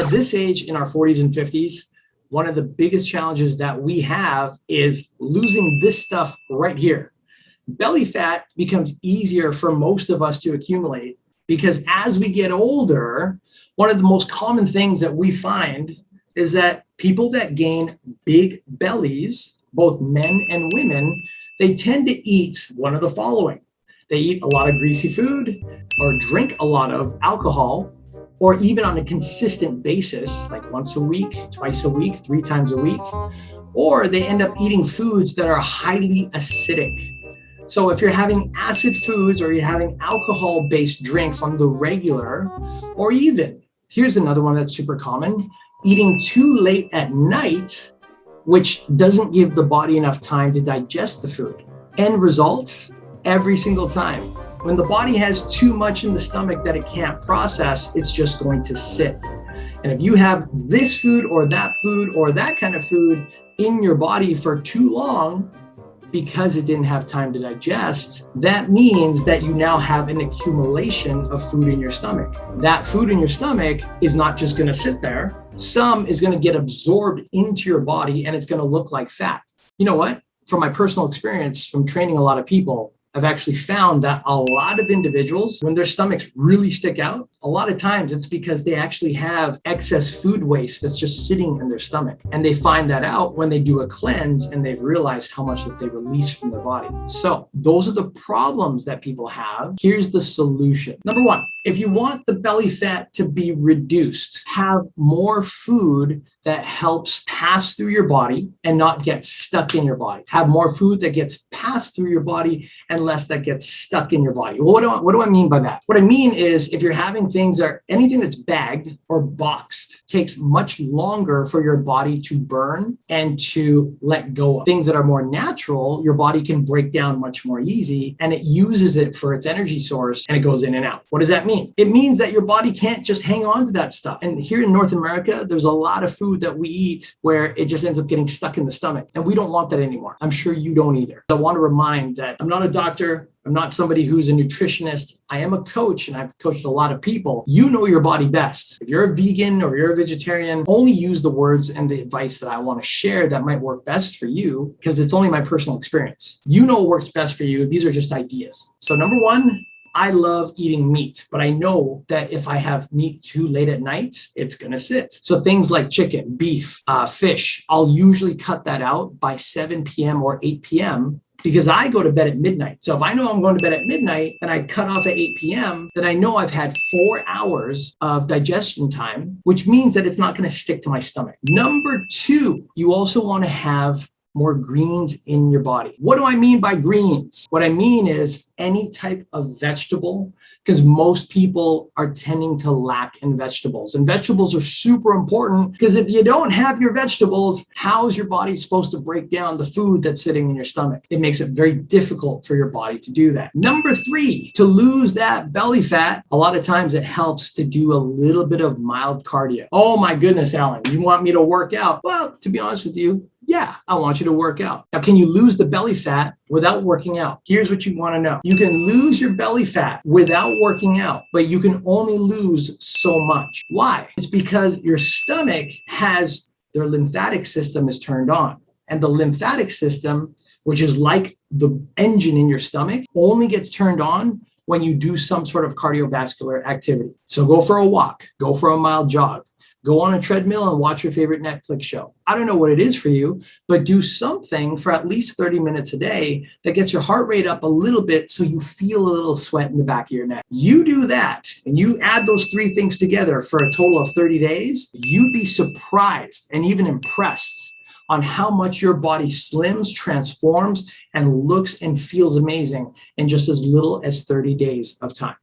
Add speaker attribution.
Speaker 1: At this age, in our 40s and 50s, one of the biggest challenges that we have is losing this stuff right here. Belly fat becomes easier for most of us to accumulate because as we get older, one of the most common things that we find is that people that gain big bellies, both men and women, they tend to eat one of the following. They eat a lot of greasy food or drink a lot of alcohol, or even on a consistent basis, like once a week, twice a week, 3 times a week, or they end up eating foods that are highly acidic. So if you're having acid foods or you're having alcohol-based drinks on the regular, or even, here's another one that's super common, eating too late at night, which doesn't give the body enough time to digest the food. End results, every single time. When the body has too much in the stomach that it can't process, it's just going to sit. And if you have this food or that kind of food in your body for too long, because it didn't have time to digest, that means that you now have an accumulation of food in your stomach. That food in your stomach is not just going to sit there. Some is going to get absorbed into your body and it's going to look like fat. You know what? From my personal experience from training a lot of people, I've actually found that a lot of individuals, when their stomachs really stick out, a lot of times it's because they actually have excess food waste that's just sitting in their stomach. And they find that out when they do a cleanse and they've realized how much that they release from their body. So those are the problems that people have. Here's the solution. Number one, if you want the belly fat to be reduced, have more food that helps pass through your body and not get stuck in your body. Have more food that gets passed through your body and less that gets stuck in your body. Well, what do I mean by that? What I mean is if you're having things or anything that's bagged or boxed takes much longer for your body to burn and to let go of. Things that are more natural, your body can break down much more easy and it uses it for its energy source and it goes in and out. What does that mean? It means that your body can't just hang on to that stuff. And here in North America, there's a lot of food that we eat where it just ends up getting stuck in the stomach. And we don't want that anymore. I'm sure you don't either. I want to remind that I'm not a doctor. I'm not somebody who's a nutritionist. I am a coach and I've coached a lot of people. You know your body best. If you're a vegan or you're a vegetarian, only use the words and the advice that I want to share that might work best for you because it's only my personal experience. You know what works best for you. These are just ideas. So number one, I love eating meat, but I know that if I have meat too late at night, it's going to sit. So things like chicken, beef, fish, I'll usually cut that out by 7 p.m. or 8 p.m. because I go to bed at midnight. So if I know I'm going to bed at midnight and I cut off at 8 p.m., then I know I've had 4 hours of digestion time, which means that it's not going to stick to my stomach. Number two, you also want to have more greens in your body. What do I mean by greens? What I mean is any type of vegetable, because most people are tending to lack in vegetables. And vegetables are super important because if you don't have your vegetables, how is your body supposed to break down the food that's sitting in your stomach? It makes it very difficult for your body to do that. Number three, to lose that belly fat, a lot of times it helps to do a little bit of mild cardio. Oh my goodness, Allan, you want me to work out? Well, to be honest with you, yeah, I want you to work out. Now, can you lose the belly fat without working out? Here's what you want to know. You can lose your belly fat without working out, but you can only lose so much. Why? It's because your stomach has, their lymphatic system is turned on. And the lymphatic system, which is like the engine in your stomach, only gets turned on when you do some sort of cardiovascular activity. So go for a walk, go for a mild jog. Go on a treadmill and watch your favorite Netflix show. I don't know what it is for you, but do something for at least 30 minutes a day that gets your heart rate up a little bit so you feel a little sweat in the back of your neck. You do that and you add those 3 things together for a total of 30 days, you'd be surprised and even impressed on how much your body slims, transforms, and looks and feels amazing in just as little as 30 days of time.